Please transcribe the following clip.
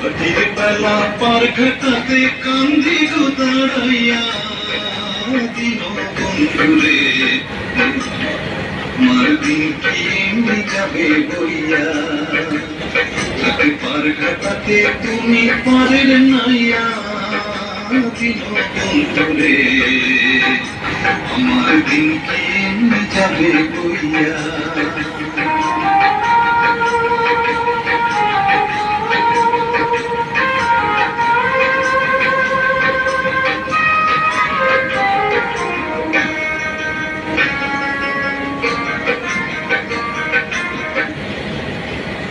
রাতের বেলা পার ঘাটাতে কান্দি গো দাঁড়াইয়া দিন বন্ধুরে আমার দিন কি এমনি যাবে বইয়া রাতে পার ঘাটাতে তুমি পারের নাইয়া দিন বন্ধুরে আমার দিন কি এমনি যাবে বইয়া